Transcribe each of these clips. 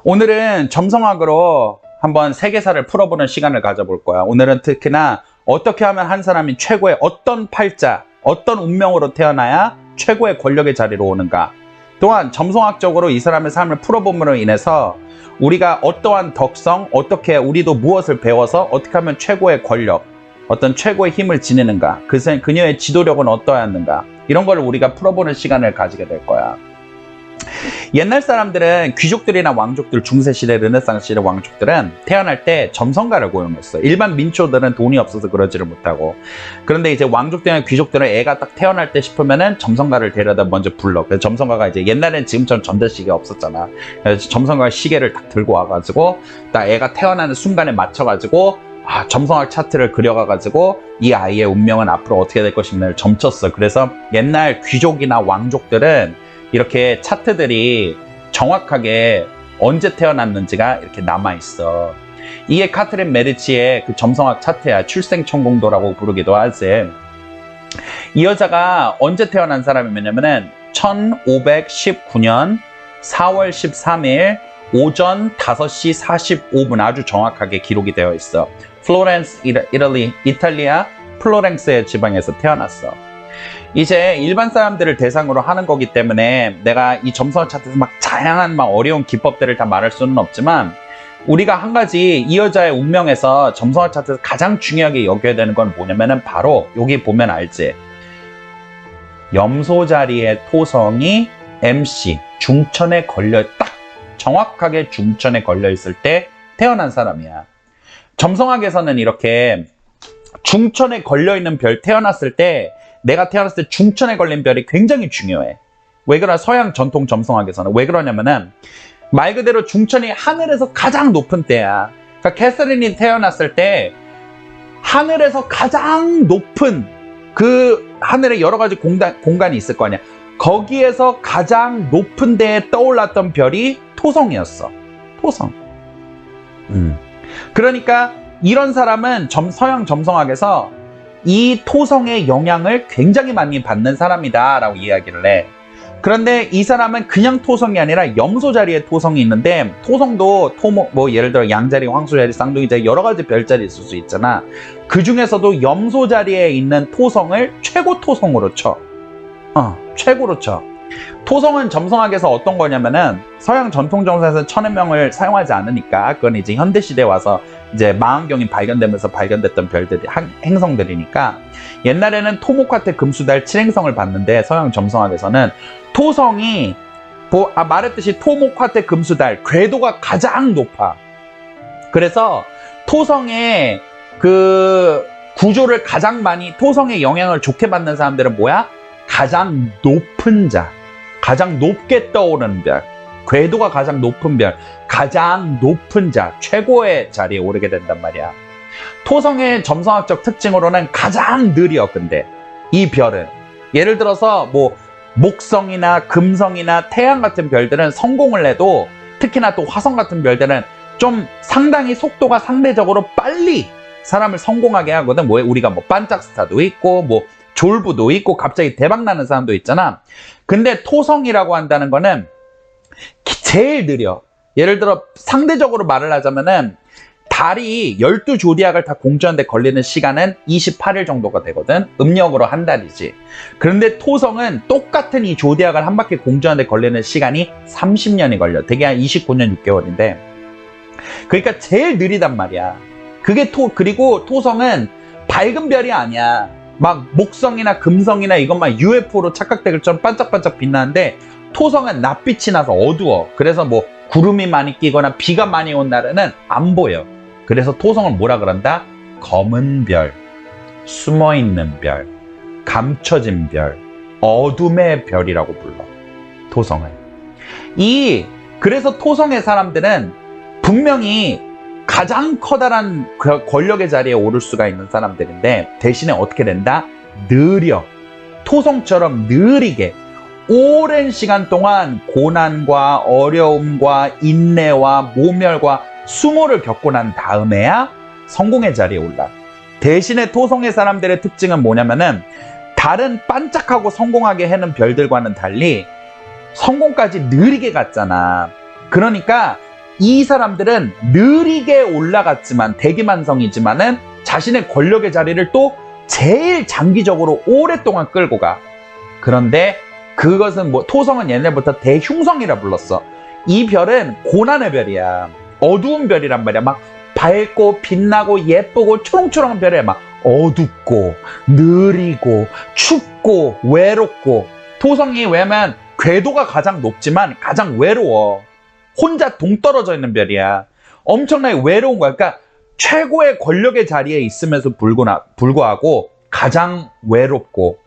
오늘은 점성학으로 한번 세계사를 풀어보는 시간을 가져볼 거야. 오늘은 특히나 어떻게 하면 한 사람이 최고의 어떤 팔자, 어떤 운명으로 태어나야 최고의 권력의 자리로 오는가. 또한 점성학적으로 이 사람의 삶을 풀어봄으로 인해서 우리가 어떠한 덕성, 어떻게 우리도 무엇을 배워서 어떻게 하면 최고의 권력, 어떤 최고의 힘을 지니는가, 그녀의 지도력은 어떠했는가, 이런 걸 우리가 풀어보는 시간을 가지게 될 거야. 옛날 사람들은 귀족들이나 왕족들, 중세시대, 르네상스 시대 왕족들은 태어날 때 점성가를 고용했어. 일반 민초들은 돈이 없어서 그러지를 못하고. 그런데 이제 왕족들이나 귀족들은 애가 딱 태어날 때 싶으면은 점성가를 데려다 먼저 불러. 그래서 점성가가 이제 옛날엔 지금처럼 전자시계 없었잖아. 그래서 점성가 시계를 딱 들고 와가지고 딱 애가 태어나는 순간에 맞춰가지고 점성학 차트를 그려가가지고 이 아이의 운명은 앞으로 어떻게 될 것인가를 점쳤어. 그래서 옛날 귀족이나 왕족들은 이렇게 차트들이 정확하게 언제 태어났는지가 이렇게 남아있어. 이게 카트린 메디치의 그 점성학 차트야. 출생천공도라고 부르기도 하지. 이 여자가 언제 태어난 사람이냐면은 1519년 4월 13일 오전 5시 45분 아주 정확하게 기록이 되어 있어. 플로렌스, 이탈리아 플로렌스의 지방에서 태어났어. 이제 일반 사람들을 대상으로 하는 거기 때문에 내가 이 점성학 차트에서 막 다양한 어려운 기법들을 다 말할 수는 없지만, 우리가 한 가지 이 여자의 운명에서 점성학 차트에서 가장 중요하게 여겨야 되는 건 뭐냐면은 바로 여기 보면 알지. 염소 자리의 토성이 MC 중천에 걸려, 딱 정확하게 중천에 걸려 있을 때 태어난 사람이야. 점성학에서는 이렇게 중천에 걸려 있는 별, 태어났을 때 내가 태어났을 때 중천에 걸린 별이 굉장히 중요해. 왜 그러나 서양 전통 점성학에서는 왜 그러냐면은 말 그대로 중천이 하늘에서 가장 높은 때야. 그러니까 캐서린이 태어났을 때 하늘에서 가장 높은, 그 하늘에 여러 가지 공간이 있을 거 아니야. 거기에서 가장 높은 데에 떠올랐던 별이 토성이었어. 토성. 그러니까 이런 사람은 서양 점성학에서 이 토성의 영향을 굉장히 많이 받는 사람이다 라고 이야기를 해. 그런데 이 사람은 그냥 토성이 아니라 염소 자리에 토성이 있는데, 토성도 예를 들어 양자리, 황소자리, 쌍둥이 자리, 여러 가지 별자리 있을 수 있잖아. 그 중에서도 염소 자리에 있는 토성을 최고 토성으로 쳐. 최고로 쳐. 토성은 점성학에서 어떤 거냐면은 서양 전통 점성에서 천해명을 사용하지 않으니까, 그건 이제 현대 시대에 와서 이제 망원경이 발견되면서 발견됐던 별들이, 행성들이니까, 옛날에는 토목화태 금수달 7행성을 봤는데 서양 점성학에서는 토성이 말했듯이 토목화태 금수달 궤도가 가장 높아. 그래서 토성의 그 구조를 가장 많이, 토성의 영향을 좋게 받는 사람들은 뭐야? 가장 높은 자, 가장 높게 떠오르는 별, 궤도가 가장 높은 별, 가장 높은 자, 최고의 자리에 오르게 된단 말이야. 토성의 점성학적 특징으로는 가장 느려. 근데 이 별은 예를 들어서 목성이나 금성이나 태양 같은 별들은 성공을 해도, 특히나 또 화성 같은 별들은 좀 상당히 속도가 상대적으로 빨리 사람을 성공하게 하거든. 우리가 반짝스타도 있고 졸부도 있고 갑자기 대박나는 사람도 있잖아. 근데 토성이라고 한다는 거는 제일 느려. 예를 들어 상대적으로 말을 하자면은 달이 12조디악을 다 공주하는데 걸리는 시간은 28일 정도가 되거든. 음력으로 한 달이지. 그런데 토성은 똑같은 이 조디악을 한 바퀴 공주하는데 걸리는 시간이 30년이 걸려. 되게 한 29년 6개월인데. 그러니까 제일 느리단 말이야. 그리고 토성은 밝은 별이 아니야. 목성이나 금성이나 이것만 UFO로 착각될 것처럼 반짝반짝 빛나는데, 토성은 낯빛이 나서 어두워. 그래서 구름이 많이 끼거나 비가 많이 온 날에는 안 보여. 그래서 토성을 뭐라 그런다? 검은 별, 숨어있는 별, 감춰진 별, 어둠의 별이라고 불러, 토성을. 그래서 토성의 사람들은 분명히 가장 커다란 권력의 자리에 오를 수가 있는 사람들인데, 대신에 어떻게 된다? 느려. 토성처럼 느리게 오랜 시간 동안 고난과 어려움과 인내와 모멸과 수모를 겪고 난 다음에야 성공의 자리에 올라. 대신에 토성의 사람들의 특징은 뭐냐면은, 다른 반짝하고 성공하게 해는 별들과는 달리 성공까지 느리게 갔잖아. 그러니까 이 사람들은 느리게 올라갔지만 대기만성이지만은 자신의 권력의 자리를 또 제일 장기적으로 오랫동안 끌고 가. 그런데 그것은 토성은 옛날부터 대흉성이라 불렀어. 이 별은 고난의 별이야. 어두운 별이란 말이야. 막 밝고 빛나고 예쁘고 초롱초롱한 별이야. 막 어둡고 느리고 춥고 외롭고. 토성이 왜냐면 궤도가 가장 높지만 가장 외로워. 혼자 동떨어져 있는 별이야. 엄청나게 외로운 거야. 그러니까 최고의 권력의 자리에 있음에도 불구하고 가장 외롭고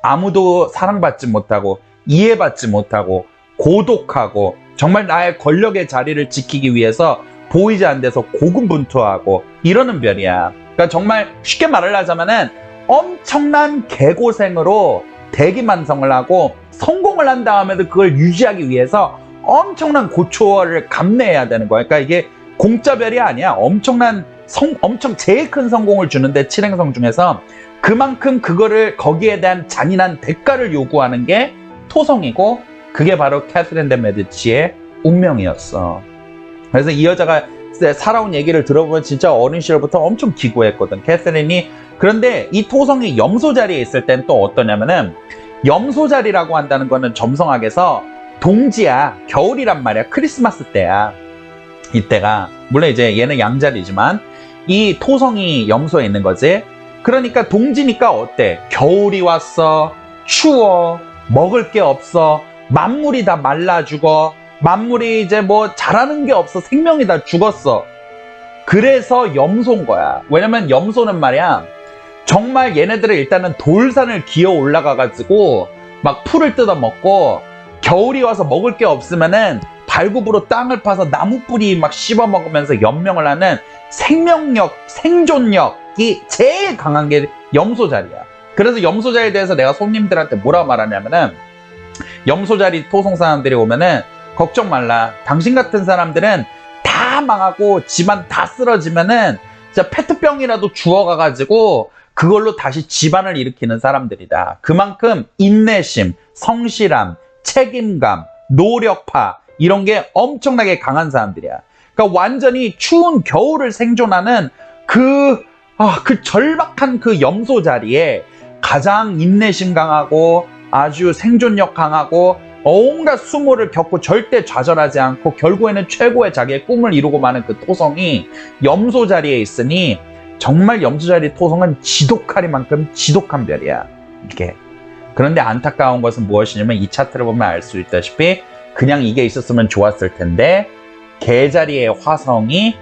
아무도 사랑받지 못하고 이해받지 못하고 고독하고 정말 나의 권력의 자리를 지키기 위해서 보이지 않는 데서 고군분투하고 이러는 별이야. 그러니까 정말 쉽게 말을 하자면은 엄청난 개고생으로 대기만성을 하고 성공을 한 다음에도 그걸 유지하기 위해서 엄청난 고초를 감내해야 되는 거야. 그러니까 이게 공짜별이 아니야. 엄청 제일 큰 성공을 주는데 칠행성 중에서 그만큼 거기에 대한 잔인한 대가를 요구하는 게 토성이고 그게 바로 캐서린 데 메디치의 운명이었어. 그래서 이 여자가 살아온 얘기를 들어보면 진짜 어린 시절부터 엄청 기구했거든, 캐서린이. 그런데 이 토성이 염소 자리에 있을 땐 또 어떠냐면은 염소 자리라고 한다는 거는 점성학에서 동지야, 겨울이란 말이야, 크리스마스 때야. 이때가 물론 이제 얘는 양자리지만 이 토성이 염소에 있는 거지. 그러니까 동지니까 어때? 겨울이 왔어, 추워, 먹을 게 없어, 만물이 다 말라 죽어, 만물이 이제 자라는 게 없어, 생명이 다 죽었어. 그래서 염소인 거야. 왜냐면 염소는 말이야, 정말 얘네들은 일단은 돌산을 기어 올라가가지고 막 풀을 뜯어먹고, 겨울이 와서 먹을 게 없으면은 발굽으로 땅을 파서 나무 뿌리 막 씹어 먹으면서 연명을 하는 생명력, 생존력이 제일 강한 게 염소 자리야. 그래서 염소 자리에 대해서 내가 손님들한테 뭐라 말하냐면은, 염소 자리 토성 사람들이 오면은 걱정 말라. 당신 같은 사람들은 다 망하고 집안 다 쓰러지면은 진짜 페트병이라도 주워가가지고 그걸로 다시 집안을 일으키는 사람들이다. 그만큼 인내심, 성실함, 책임감, 노력파 이런 게 엄청나게 강한 사람들이야. 그러니까 완전히 추운 겨울을 생존하는 그 절박한 그 염소 자리에 가장 인내심 강하고 아주 생존력 강하고 온갖 수모를 겪고 절대 좌절하지 않고 결국에는 최고의 자기의 꿈을 이루고 마는 그 토성이 염소 자리에 있으니 정말 염소 자리 토성은 지독하리만큼 지독한 별이야. 이게. 그런데 안타까운 것은 무엇이냐면 이 차트를 보면 알 수 있다시피 그냥 이게 있었으면 좋았을 텐데 개자리의 화성이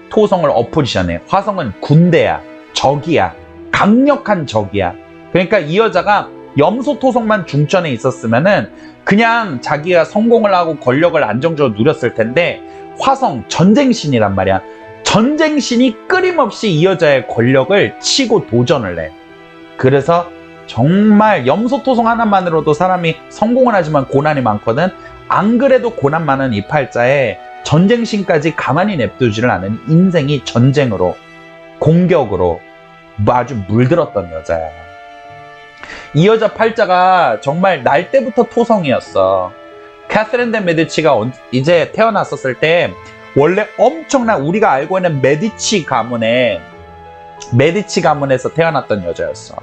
토성을 어포지션해. 화성은 군대야, 적이야, 강력한 적이야. 그러니까 이 여자가 염소 토성만 중천에 있었으면은 그냥 자기가 성공을 하고 권력을 안정적으로 누렸을 텐데 화성, 전쟁신이란 말이야. 전쟁신이 끊임없이 이 여자의 권력을 치고 도전을 해. 그래서 정말 염소 토성 하나만으로도 사람이 성공을 하지만 고난이 많거든. 안 그래도 고난 많은 이 팔자에 전쟁신까지 가만히 냅두지를 않은 인생이 전쟁으로, 공격으로 아주 물들었던 여자야. 이 여자 팔자가 정말 날 때부터 토성이었어. 캐서린 데 메디치가 이제 태어났었을 때 원래 엄청난 우리가 알고 있는 메디치 가문에서 태어났던 여자였어.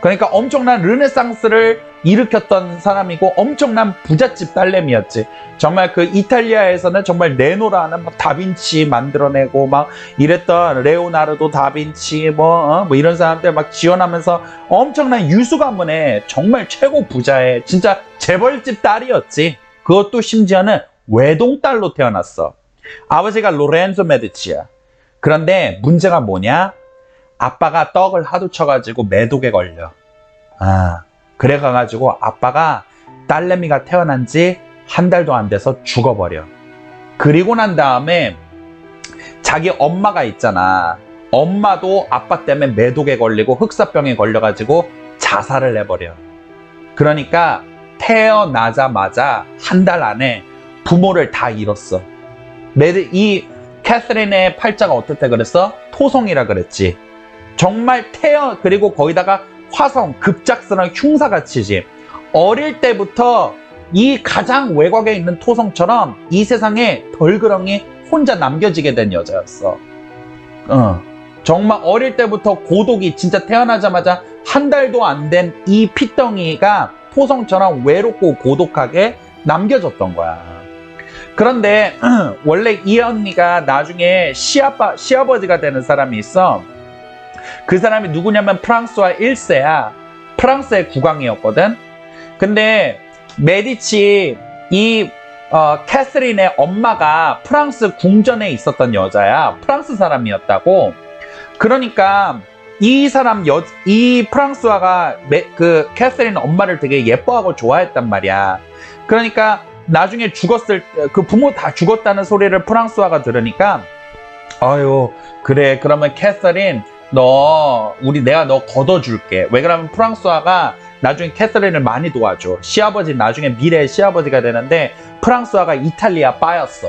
그러니까 엄청난 르네상스를 일으켰던 사람이고 엄청난 부잣집 딸내미였지. 정말 그 이탈리아에서는 정말 레노라는 막 다빈치 만들어내고 막 이랬던 레오나르도 다빈치 뭐 이런 사람들 막 지원하면서 엄청난 유수 가문의 정말 최고 부자의 진짜 재벌집 딸이었지. 그것도 심지어는 외동딸로 태어났어. 아버지가 로렌조 메디치야. 그런데 문제가 뭐냐? 아빠가 떡을 하도 쳐가지고 매독에 걸려. 그래가지고 아빠가 딸내미가 태어난 지 한 달도 안 돼서 죽어버려. 그리고 난 다음에 자기 엄마가 있잖아. 엄마도 아빠 때문에 매독에 걸리고 흑사병에 걸려가지고 자살을 해버려. 그러니까 태어나자마자 한 달 안에 부모를 다 잃었어. 이 캐서린의 팔자가 어떻대 그랬어? 토성이라 그랬지. 정말 그리고 거기다가 화성, 급작스러운 흉사같이지. 어릴 때부터 이 가장 외곽에 있는 토성처럼 이 세상에 덜그렁이 혼자 남겨지게 된 여자였어. 정말 어릴 때부터 고독이 진짜 태어나자마자 한 달도 안 된 이 피덩이가 토성처럼 외롭고 고독하게 남겨졌던 거야. 그런데 원래 이 언니가 나중에 시아버지가 되는 사람이 있어. 그 사람이 누구냐면 프랑스와 1세야. 프랑스의 국왕이었거든. 근데 메디치 캐서린의 엄마가 프랑스 궁전에 있었던 여자야. 프랑스 사람이었다고. 그러니까 이 프랑스화가 그 캐서린 엄마를 되게 예뻐하고 좋아했단 말이야. 그러니까 나중에 죽었을 때 그 부모 다 죽었다는 소리를 프랑스화가 들으니까 아유 그래 그러면 캐서린 내가 너 걷어줄게. 왜 그러면 프랑스화가 나중에 캐서린을 많이 도와줘. 시아버지 나중에 미래의 시아버지가 되는데 프랑스화가 이탈리아 빠였어.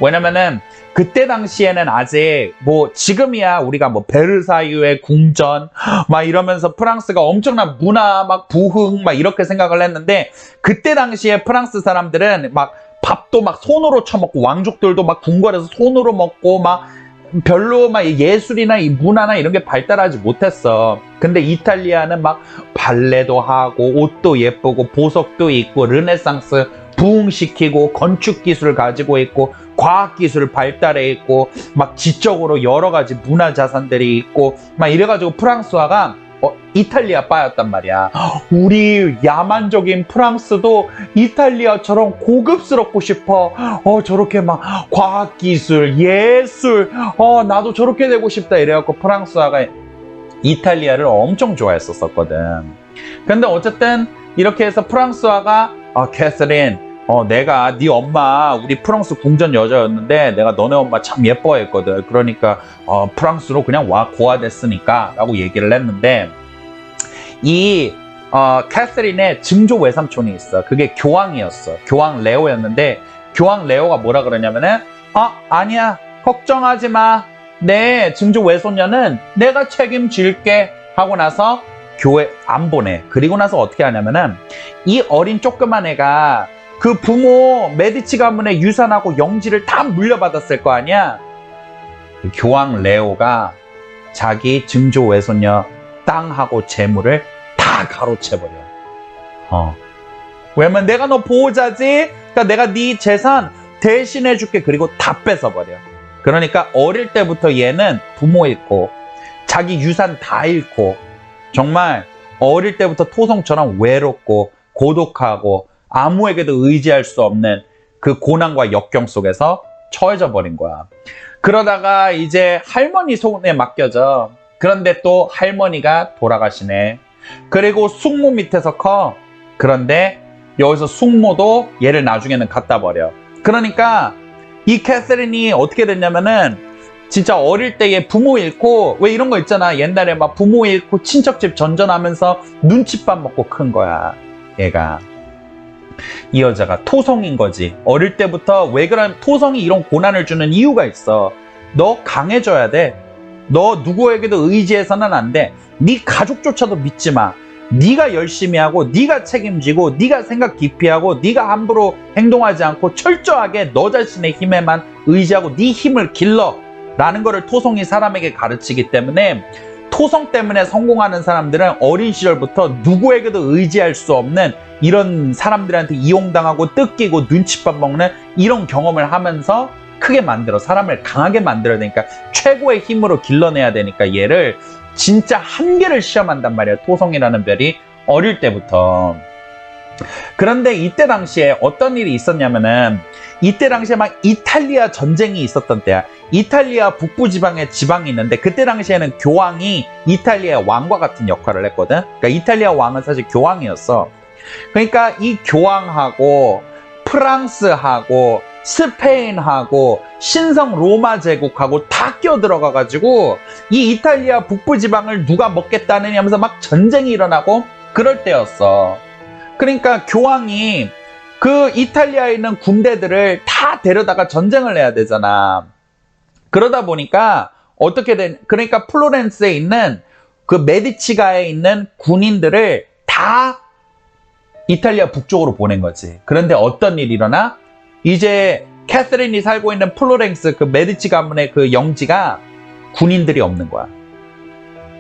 왜냐면은 그때 당시에는 아직 뭐 지금이야 우리가 뭐 베르사유의 궁전 막 이러면서 프랑스가 엄청난 문화 막 부흥 막 이렇게 생각을 했는데 그때 당시에 프랑스 사람들은 막 밥도 막 손으로 처먹고 왕족들도 막 궁궐에서 손으로 먹고 막 별로 막 예술이나 이 문화나 이런 게 발달하지 못했어. 근데 이탈리아는 막 발레도 하고 옷도 예쁘고 보석도 있고 르네상스 부흥시키고 건축 기술을 가지고 있고 과학 기술 발달해 있고 막 지적으로 여러 가지 문화 자산들이 있고 막 이래가지고 프랑스화가 이탈리아 빠였단 말이야. 우리 야만적인 프랑스도 이탈리아처럼 고급스럽고 싶어. 저렇게 막 과학 기술 예술 나도 저렇게 되고 싶다 이래갖고 프랑스화가 이탈리아를 엄청 좋아했었거든. 근데 어쨌든 이렇게 해서 프랑스화가 캐서린 내가 네 엄마 우리 프랑스 궁전 여자였는데 내가 너네 엄마 참 예뻐했거든. 그러니까 프랑스로 그냥 고아됐으니까 라고 얘기를 했는데 이 캐서린의 증조 외삼촌이 있어. 그게 교황이었어. 교황 레오였는데 교황 레오가 뭐라 그러냐면은 아니야 걱정하지 마. 내 증조 외손녀는 내가 책임질게 하고 나서 교회 안 보내. 그리고 나서 어떻게 하냐면은 이 어린 조그만 애가 그 부모 메디치 가문의 유산하고 영지를 다 물려받았을 거 아니야. 그 교황 레오가 자기 증조 외손녀 땅하고 재물을 다 가로채버려. 왜냐면 내가 너 보호자지. 그러니까 내가 네 재산 대신해줄게. 그리고 다 뺏어버려. 그러니까 어릴 때부터 얘는 부모 잃고 자기 유산 다 잃고 정말 어릴 때부터 토성처럼 외롭고 고독하고 아무에게도 의지할 수 없는 그 고난과 역경 속에서 처해져 버린 거야. 그러다가 이제 할머니 손에 맡겨져. 그런데 또 할머니가 돌아가시네. 그리고 숙모 밑에서 커. 그런데 여기서 숙모도 얘를 나중에는 갖다 버려. 그러니까 이 캐서린이 어떻게 됐냐면은 진짜 어릴 때에 부모 잃고 왜 이런 거 있잖아. 옛날에 막 부모 잃고 친척집 전전하면서 눈칫밥 먹고 큰 거야. 얘가. 이 여자가 토성인 거지. 어릴 때부터 왜 그러면 토성이 이런 고난을 주는 이유가 있어. 너 강해져야 돼. 너 누구에게도 의지해서는 안 돼. 네 가족조차도 믿지 마. 네가 열심히 하고 네가 책임지고 네가 생각 깊이 하고 네가 함부로 행동하지 않고 철저하게 너 자신의 힘에만 의지하고 네 힘을 길러 라는 거를 토성이 사람에게 가르치기 때문에 토성 때문에 성공하는 사람들은 어린 시절부터 누구에게도 의지할 수 없는 이런 사람들한테 이용당하고 뜯기고 눈칫밥 먹는 이런 경험을 하면서 크게 만들어 사람을 강하게 만들어야 되니까 최고의 힘으로 길러내야 되니까 얘를 진짜 한계를 시험한단 말이야. 토성이라는 별이 어릴 때부터. 그런데 이때 당시에 어떤 일이 있었냐면은 이때 당시에 막 이탈리아 전쟁이 있었던 때야. 이탈리아 북부 지방에 지방이 있는데 그때 당시에는 교황이 이탈리아의 왕과 같은 역할을 했거든. 그러니까 이탈리아 왕은 사실 교황이었어. 그러니까 이 교황하고 프랑스하고 스페인하고 신성 로마 제국하고 다 끼어들어가가지고 이 이탈리아 북부 지방을 누가 먹겠다느냐 하면서 막 전쟁이 일어나고 그럴 때였어. 그러니까 교황이 그 이탈리아에 있는 군대들을 다 데려다가 전쟁을 해야 되잖아. 그러다 보니까 그러니까 플로렌스에 있는 그 메디치가에 있는 군인들을 다 이탈리아 북쪽으로 보낸 거지. 그런데 어떤 일이 일어나? 이제 캐서린이 살고 있는 플로렌스 그 메디치 가문의 그 영지가 군인들이 없는 거야.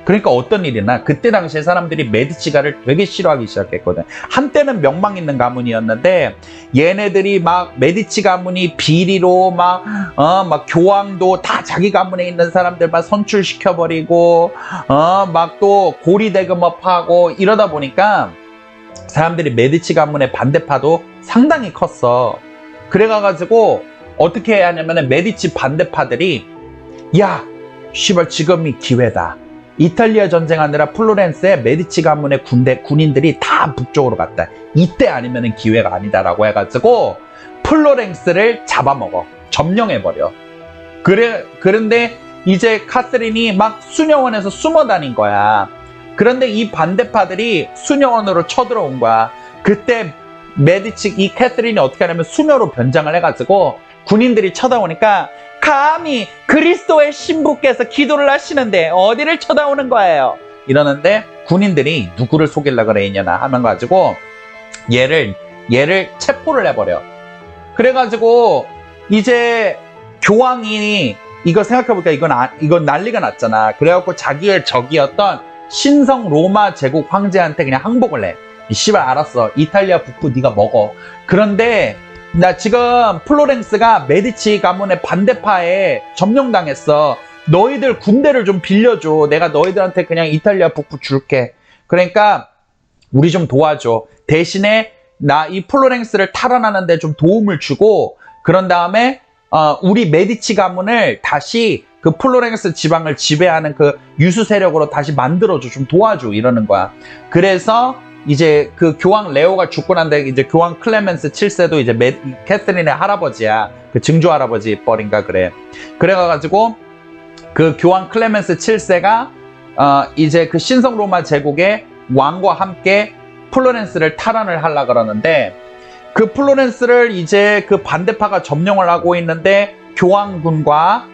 그러니까 어떤 일이나 그때 당시에 사람들이 메디치가를 되게 싫어하기 시작했거든. 한때는 명망 있는 가문이었는데 얘네들이 막 메디치 가문이 비리로 막 교황도 다 자기 가문에 있는 사람들만 선출시켜버리고 막 또 고리대금업하고 이러다 보니까 사람들이 메디치 가문의 반대파도 상당히 컸어. 그래가지고 어떻게 해야 하냐면은 메디치 반대파들이 야, 씨발 지금이 기회다. 이탈리아 전쟁하느라 플로렌스에 메디치 가문의 군인들이 다 북쪽으로 갔다. 이때 아니면은 기회가 아니다라고 해가지고 플로렌스를 잡아먹어. 점령해버려. 그런데 이제 카스린이 막 수녀원에서 숨어 다닌 거야. 그런데 이 반대파들이 수녀원으로 쳐들어온 거야. 그때 이 캐서린이 어떻게 하냐면 수녀로 변장을 해가지고 군인들이 쳐다오니까 감히 그리스도의 신부께서 기도를 하시는데 어디를 쳐다오는 거예요? 이러는데 군인들이 누구를 속이려고 그래 이년아 하면 가지고 얘를 체포를 해버려. 그래가지고 이제 교황이 이거 생각해보니까 이건 난리가 났잖아. 그래갖고 자기의 적이었던 신성 로마 제국 황제한테 그냥 항복을 해. 씨발 알았어. 이탈리아 북부 네가 먹어. 그런데 나 지금 플로렌스가 메디치 가문의 반대파에 점령당했어. 너희들 군대를 좀 빌려줘. 내가 너희들한테 그냥 이탈리아 북부 줄게. 그러니까 우리 좀 도와줘. 대신에 나 이 플로렌스를 탈환하는데 좀 도움을 주고 그런 다음에 우리 메디치 가문을 다시 그 플로렌스 지방을 지배하는 그 유수 세력으로 다시 만들어줘. 좀 도와줘. 이러는 거야. 그래서 이제 그 교황 레오가 죽고 난 뒤에 이제 교황 클레멘스 7세도 이제 캐서린의 할아버지야. 그 증조 할아버지 뻘인가 그래. 그래가지고 그 교황 클레멘스 7세가 이제 그 신성 로마 제국의 왕과 함께 플로렌스를 탈환을 하려 그러는데 그 플로렌스를 이제 그 반대파가 점령을 하고 있는데 교황군과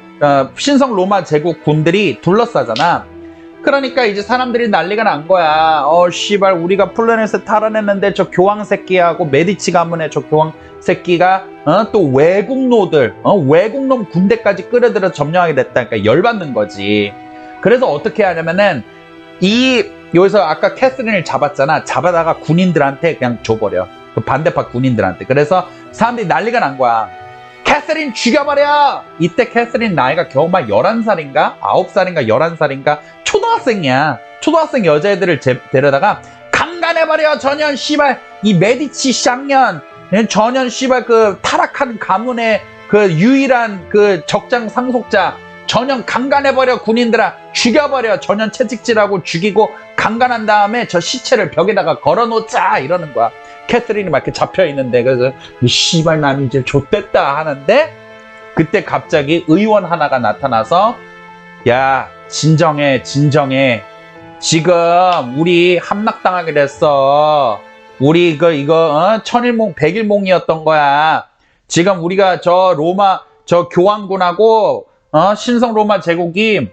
신성 로마 제국 군들이 둘러싸잖아. 그러니까 이제 사람들이 난리가 난 거야. 씨발 우리가 플로렌스 탈환했는데 저 교황 새끼하고 메디치 가문의 저 교황 새끼가 또 외국노들 외국놈 군대까지 끌어들여 점령하게 됐다니까 열받는 거지. 그래서 어떻게 하냐면은 여기서 아까 캐서린을 잡았잖아. 잡아다가 군인들한테 그냥 줘버려. 그 반대파 군인들한테. 그래서 사람들이 난리가 난 거야. 캐서린 죽여버려! 이때 캐서린 나이가 겨우 막 11살인가? 9살인가? 11살인가? 초등학생이야. 초등학생 여자애들을 데려다가 강간해버려! 전현 씨발 이 메디치 쌍년 전현 씨발 그 타락한 가문의 그 유일한 그 적장 상속자 전현 강간해버려. 군인들아 죽여버려. 전현 채찍질하고 죽이고 강간한 다음에 저 시체를 벽에다가 걸어놓자 이러는 거야. 캐서린이 막 이렇게 잡혀있는데 그래서 이 씨발 남 이제 좆됐다 하는데 그때 갑자기 의원 하나가 나타나서 야 진정해 지금 우리 함락당하게 됐어. 우리 이거 천일몽 백일몽이었던 거야. 지금 우리가 저 교황군하고 신성 로마 제국이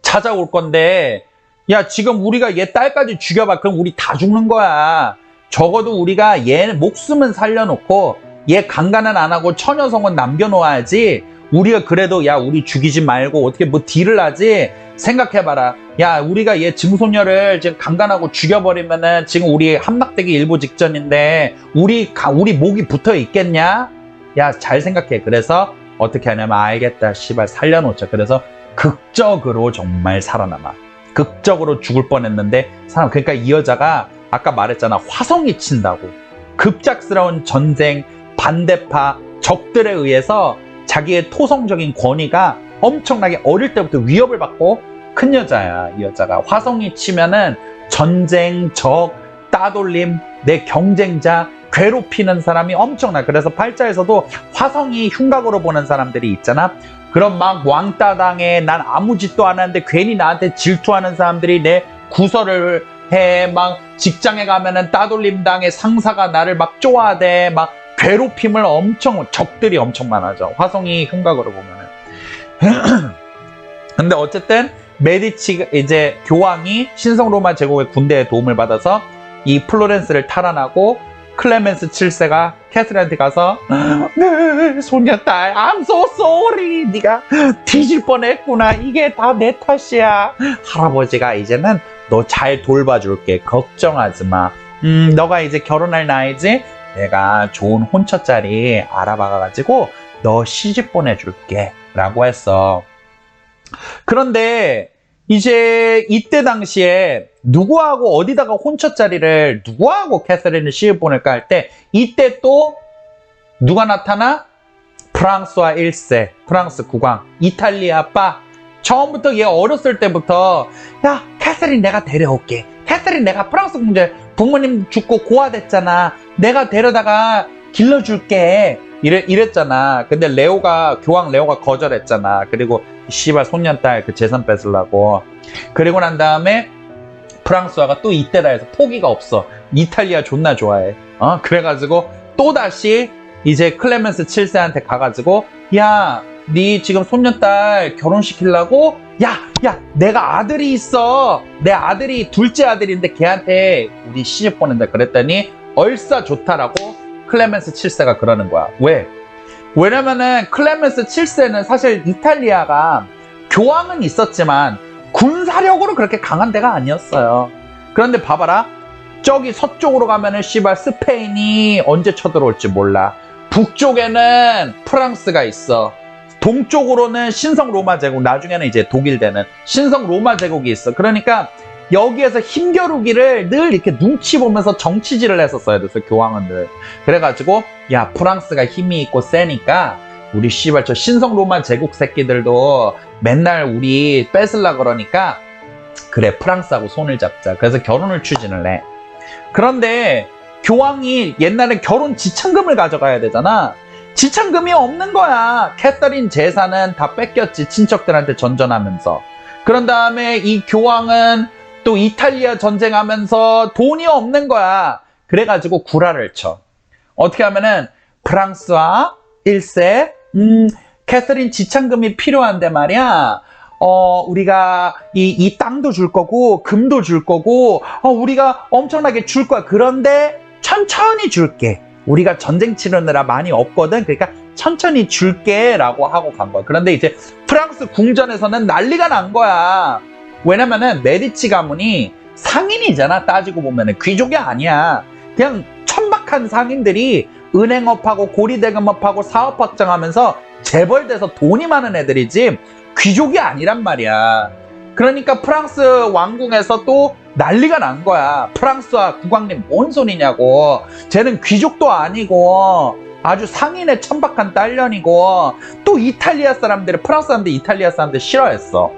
찾아올 건데 야 지금 우리가 얘 딸까지 죽여봐. 그럼 우리 다 죽는 거야. 적어도 우리가 얘 목숨은 살려놓고 얘 강간은 안 하고 처녀성은 남겨놓아야지. 우리가 그래도 야 우리 죽이지 말고 어떻게 뭐 딜을 하지. 생각해봐라. 야 우리가 얘 증손녀를 지금 강간하고 죽여버리면은 지금 우리 함락되기 일보 직전인데 우리 목이 붙어 있겠냐? 야 잘 생각해. 그래서 어떻게 하냐면 알겠다 씨발 살려놓자. 그래서 극적으로 정말 살아남아. 극적으로 죽을 뻔했는데 그러니까 이 여자가 아까 말했잖아. 화성이 친다고. 급작스러운 전쟁, 반대파, 적들에 의해서 자기의 토성적인 권위가 엄청나게 어릴 때부터 위협을 받고 큰 여자야. 이 여자가. 화성이 치면은 전쟁, 적, 따돌림, 내 경쟁자, 괴롭히는 사람이 엄청나. 그래서 팔자에서도 화성이 흉각으로 보는 사람들이 있잖아. 그럼 막 왕따 당해. 난 아무 짓도 안 하는데 괜히 나한테 질투하는 사람들이 내 구설을 해. 막 직장에 가면은 따돌림 당해. 상사가 나를 막 쪼아대. 막 괴롭힘을 적들이 엄청 많아져. 화성이 흉각으로 보면은. 근데 어쨌든 메디치 이제 교황이 신성 로마 제국의 군대의 도움을 받아서 이 플로렌스를 탈환하고 클레멘스 7세가 캐서린한테 가서 네, 손녀딸 I'm so sorry, 네가 뒤질 뻔했구나, 이게 다 내 탓이야. 할아버지가 이제는 너 잘 돌봐줄게, 걱정하지 마. 너가 이제 결혼할 나이지? 내가 좋은 혼처자리 알아봐가지고 너 시집 보내줄게 라고 했어. 그런데 이제 이때 당시에 누구하고 어디다가 혼처자리를 누구하고 캐서린을 시집 보낼까 할 때 이때 또 누가 나타나? 프랑스와 1세, 프랑스 국왕, 이탈리아 빠. 처음부터 얘 어렸을 때부터 야, 캐서린 내가 데려올게. 캐서린 내가 프랑스 공주에 부모님 죽고 고아됐잖아. 내가 데려다가 길러줄게. 이랬잖아. 근데 교황 레오가 거절했잖아. 그리고 씨발 손녀딸 그 재산 뺏으려고. 그리고 난 다음에 프랑스화가 또 이때다 해서 포기가 없어. 이탈리아 존나 좋아해. 그래가지고 또다시 이제 클레멘스 7세한테 가가지고 야, 네 지금 손녀딸 결혼시키려고? 야, 내가 아들이 있어. 내 아들이 둘째 아들인데 걔한테 우리 시집 보낸다 그랬더니 얼싸 좋다라고 클레멘스 7세가 그러는 거야. 왜? 왜냐면은 클레멘스 7세는 사실 이탈리아가 교황은 있었지만 군사력으로 그렇게 강한 데가 아니었어요. 그런데 봐봐라. 저기 서쪽으로 가면은 씨발 스페인이 언제 쳐들어올지 몰라. 북쪽에는 프랑스가 있어. 동쪽으로는 신성 로마 제국, 나중에는 이제 독일 되는 신성 로마 제국이 있어. 그러니까 여기에서 힘겨루기를 늘 이렇게 눈치 보면서 정치질을 했었어야 됐어, 교황은 늘. 그래가지고 야, 프랑스가 힘이 있고 세니까 우리 씨발 저 신성 로마 제국 새끼들도 맨날 우리 뺏으려 그러니까 그래, 프랑스하고 손을 잡자. 그래서 결혼을 추진을 해. 그런데 교황이 옛날에 결혼 지참금을 가져가야 되잖아. 지참금이 없는 거야. 캐서린 재산은 다 뺏겼지, 친척들한테 전전하면서. 그런 다음에 이 교황은 또 이탈리아 전쟁하면서 돈이 없는 거야. 그래가지고 구라를 쳐. 어떻게 하면은 프랑스와 1세 캐서린 지참금이 필요한데 말이야. 우리가 이 땅도 줄 거고 금도 줄 거고 우리가 엄청나게 줄 거야. 그런데 천천히 줄게. 우리가 전쟁 치르느라 많이 없거든. 그러니까 천천히 줄게 라고 하고 간 거야. 그런데 이제 프랑스 궁전에서는 난리가 난 거야. 왜냐면은 메디치 가문이 상인이잖아. 따지고 보면은 귀족이 아니야. 그냥 천박한 상인들이 은행업하고 고리대금업하고 사업 확장하면서 재벌돼서 돈이 많은 애들이지 귀족이 아니란 말이야. 그러니까 프랑스 왕궁에서 또 난리가 난 거야. 프랑스와 국왕님 뭔 소리냐고. 쟤는 귀족도 아니고 아주 상인의 천박한 딸년이고. 또 이탈리아 사람들이, 프랑스 사람들이 이탈리아 사람들 싫어했어.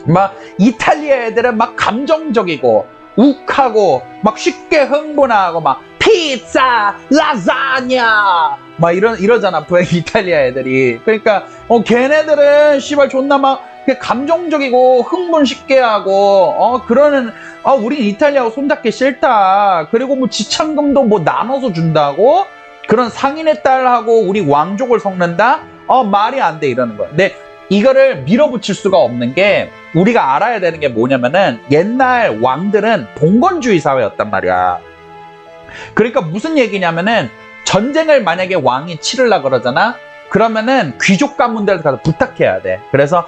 막 이탈리아 애들은 막 감정적이고 욱하고 막 쉽게 흥분하고 막 피자, 라자냐 막 이러잖아, 이탈리아 애들이. 그러니까 걔네들은 씨발 존나 막 감정적이고 흥분 쉽게 하고 그러는 우린 이탈리아하고 손잡기 싫다. 그리고 뭐 지참금도 뭐 나눠서 준다고? 그런 상인의 딸하고 우리 왕족을 섞는다? 말이 안 돼, 이러는 거야. 근데 이거를 밀어붙일 수가 없는 게, 우리가 알아야 되는 게 뭐냐면은 옛날 왕들은 봉건주의 사회였단 말이야. 그러니까 무슨 얘기냐면은 전쟁을 만약에 왕이 치르려 그러잖아? 그러면은 귀족 가문들 가서 부탁해야 돼. 그래서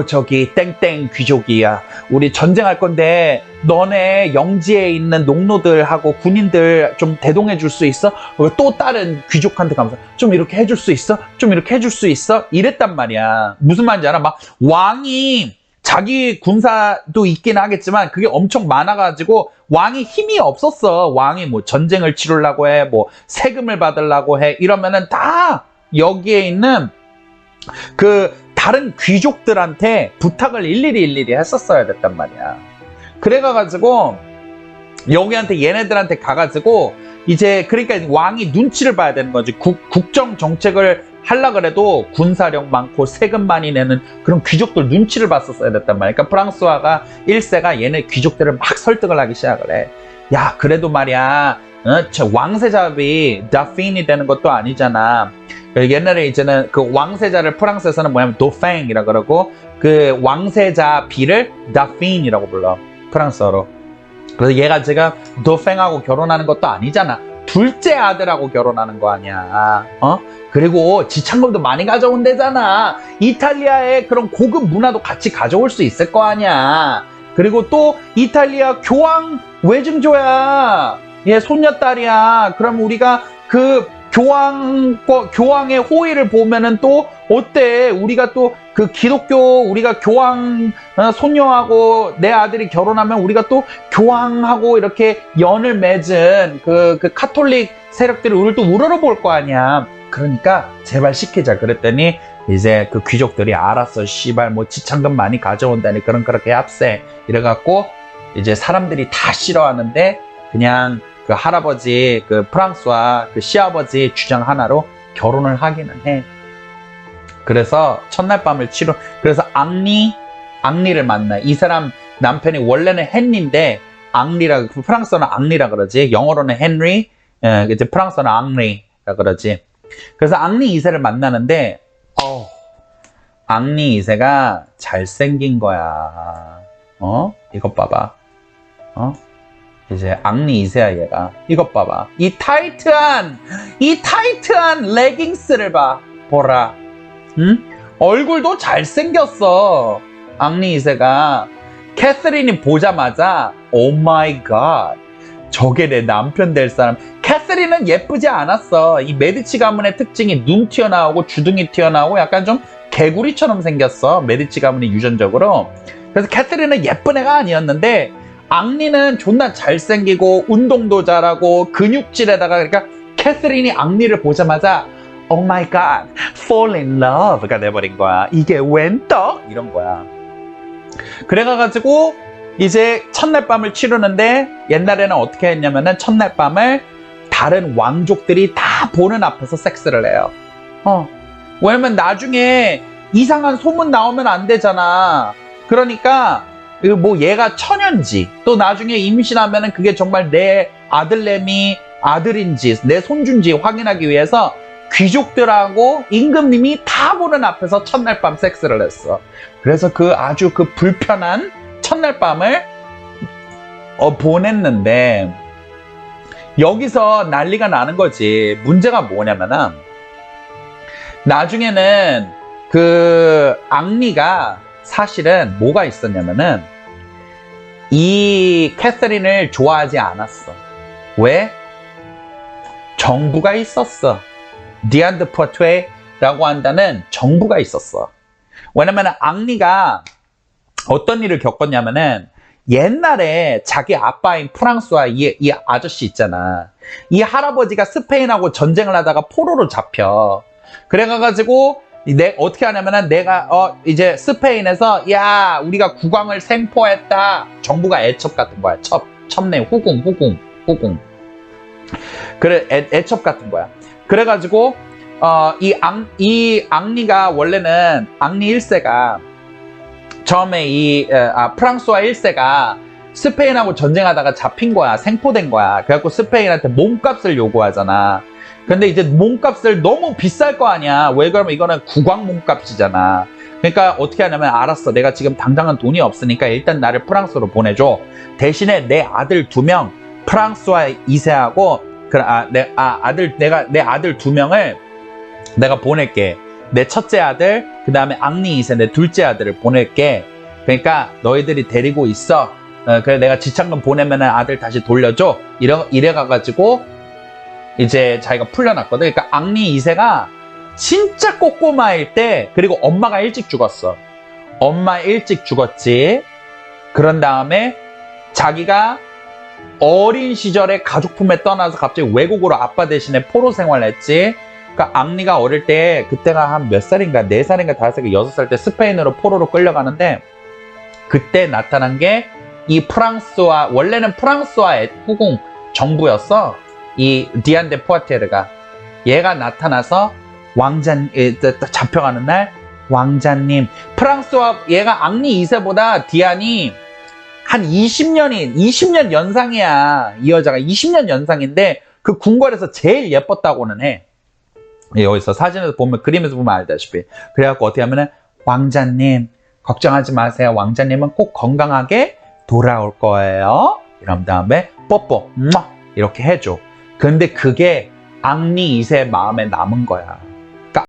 저기 땡땡 귀족이야, 우리 전쟁할 건데 너네 영지에 있는 농노들하고 군인들 좀 대동해 줄 수 있어? 또 다른 귀족한테 가면서 좀 이렇게 해줄 수 있어? 좀 이렇게 해줄 수 있어? 이랬단 말이야. 무슨 말인지 알아? 막 왕이 자기 군사도 있긴 하겠지만 그게 엄청 많아가지고 왕이 힘이 없었어. 왕이 뭐 전쟁을 치르려고 해, 뭐 세금을 받으려고 해, 이러면은 다 여기에 있는 그 다른 귀족들한테 부탁을 일일이 했었어야 됐단 말이야. 그래가지고 여기한테, 얘네들한테 가가지고 이제, 그러니까 왕이 눈치를 봐야 되는 거지. 국정 정책을 하려 그래도 군사력 많고 세금 많이 내는 그런 귀족들 눈치를 봤었어야 됐단 말이야. 그러니까 프랑스화가 1세가 얘네 귀족들을 막 설득을 하기 시작을 해. 야, 그래도 말이야, 저 왕세자비 다핀이 되는 것도 아니잖아. 옛날에 이제는 그 왕세자를 프랑스에서는 뭐냐면 도팽이라 그러고, 그 왕세자 비를 다핀이라고 불러, 프랑스어로. 그래서 얘가 지금 도팽하고 결혼하는 것도 아니잖아. 둘째 아들하고 결혼하는 거 아니야. 그리고 지참금도 많이 가져온대잖아. 이탈리아의 그런 고급 문화도 같이 가져올 수 있을 거 아니야. 그리고 또 이탈리아 교황 외증조야. 얘 손녀딸이야. 그럼 우리가 그 교황의 호의를 보면은 또 어때? 우리가 또 그 기독교 우리가 교황 손녀하고 내 아들이 결혼하면 우리가 또 교황하고 이렇게 연을 맺은 그 카톨릭 세력들이 우리를 또 우러러볼 거 아니야. 그러니까 제발 시키자 그랬더니 이제 그 귀족들이 알았어. 씨발 뭐 지참금 많이 가져온다니 그렇게 합세. 이래갖고 이제 사람들이 다 싫어하는데 그냥 그 할아버지 그 프랑스와 그 시아버지 주장 하나로 결혼을 하기는 해. 그래서 첫날 밤을 그래서 앙리를 만나. 이 사람 남편이 원래는 헨리인데 앙리라 프랑스어는 앙리라 그러지. 영어로는 헨리, 이제 프랑스어는 앙리라 그러지. 그래서 앙리 2세를 만나는데 앙리 2세가 잘생긴 거야. 이것 봐봐. 이제 앙리 2세야 얘가. 이것 봐봐. 이 타이트한 레깅스를 봐. 보라. 응? 얼굴도 잘생겼어. 앙리 2세가. 캐서린이 보자마자 오 마이 갓. 저게 내 남편 될 사람. 캐서린은 예쁘지 않았어. 이 메디치 가문의 특징이 눈 튀어나오고 주둥이 튀어나오고 약간 좀 개구리처럼 생겼어. 메디치 가문이 유전적으로. 그래서 캐서린은 예쁜 애가 아니었는데 앙리는 존나 잘생기고 운동도 잘하고 근육질에다가 그러니까 캐서린이 앙리를 보자마자 Oh my God, fall in love가 돼버린 거야. 이게 웬 떡? 이런 거야. 그래가지고 이제 첫날 밤을 치르는데 옛날에는 어떻게 했냐면은 첫날 밤을 다른 왕족들이 다 보는 앞에서 섹스를 해요. 왜냐면 나중에 이상한 소문 나오면 안 되잖아. 그러니까 뭐 얘가 처녀인지 또 나중에 임신하면은 그게 정말 내 아들내미 아들인지 내 손주인지 확인하기 위해서 귀족들하고 임금님이 다 보는 앞에서 첫날 밤 섹스를 했어. 그래서 그 아주 그 불편한 첫날 밤을 보냈는데 여기서 난리가 나는 거지. 문제가 뭐냐면은 나중에는 그 앙리가 사실은 뭐가 있었냐면은 이 캐서린을 좋아하지 않았어. 왜? 정부가 있었어. 디안 드 포이티에라고 한다는 정부가 있었어. 왜냐면 앙리가 어떤 일을 겪었냐면은 옛날에 자기 아빠인 프랑스와 이 아저씨 있잖아. 이 할아버지가 스페인하고 전쟁을 하다가 포로로 잡혀. 그래가지고 어떻게 하냐면은 내가 이제 스페인에서 야 우리가 국왕을 생포했다. 정부가 애첩 같은 거야. 첩내 후궁. 그래 애첩 같은 거야. 그래가지고 이 앙리가 원래는 앙리 1세가 처음에 프랑스와 1세가 스페인하고 전쟁하다가 잡힌 거야. 생포된 거야. 그래갖고 스페인한테 몸값을 요구하잖아. 근데 이제 몸값을 너무 비쌀 거 아니야. 왜 그러면 이거는 국왕 몸값이잖아. 그러니까 어떻게 하냐면 알았어. 내가 지금 당장은 돈이 없으니까 일단 나를 프랑스로 보내줘. 대신에 내 아들 2명 프랑스와 2세하고 내 아들 2명을 내가 보낼게. 내 첫째 아들, 그 다음에 앙리 2세 내 둘째 아들을 보낼게. 그러니까 너희들이 데리고 있어. 그래 내가 지참금 보내면 아들 다시 돌려줘. 이래가지고 이제 자기가 풀려났거든. 그러니까 앙리 2세가 진짜 꼬꼬마일 때 그리고 엄마가 일찍 죽었어. 엄마 일찍 죽었지. 그런 다음에 자기가 어린 시절에 가족 품에 떠나서 갑자기 외국으로 아빠 대신에 포로 생활했지. 그러니까 앙리가 어릴 때 그때가 한 몇 살인가 4살인가 5살인가 6살 때 스페인으로 포로로 끌려가는데 그때 나타난 게 이 프랑스와 원래는 프랑스와 후궁 정부였어. 이 디안 데 포아티에르가 얘가 나타나서 잡혀가는 날 왕자님 프랑스와 얘가 앙리 2세보다 디안이 한 20년 연상이야. 이 여자가 20년 연상인데 그 궁궐에서 제일 예뻤다고는 해. 여기서 사진에서 보면 그림에서 보면 알다시피 그래갖고 어떻게 하면은 왕자님 걱정하지 마세요. 왕자님은 꼭 건강하게 돌아올 거예요. 이런 다음에 뽀뽀 이렇게 해줘. 근데 그게 앙리 2세 마음에 남은 거야.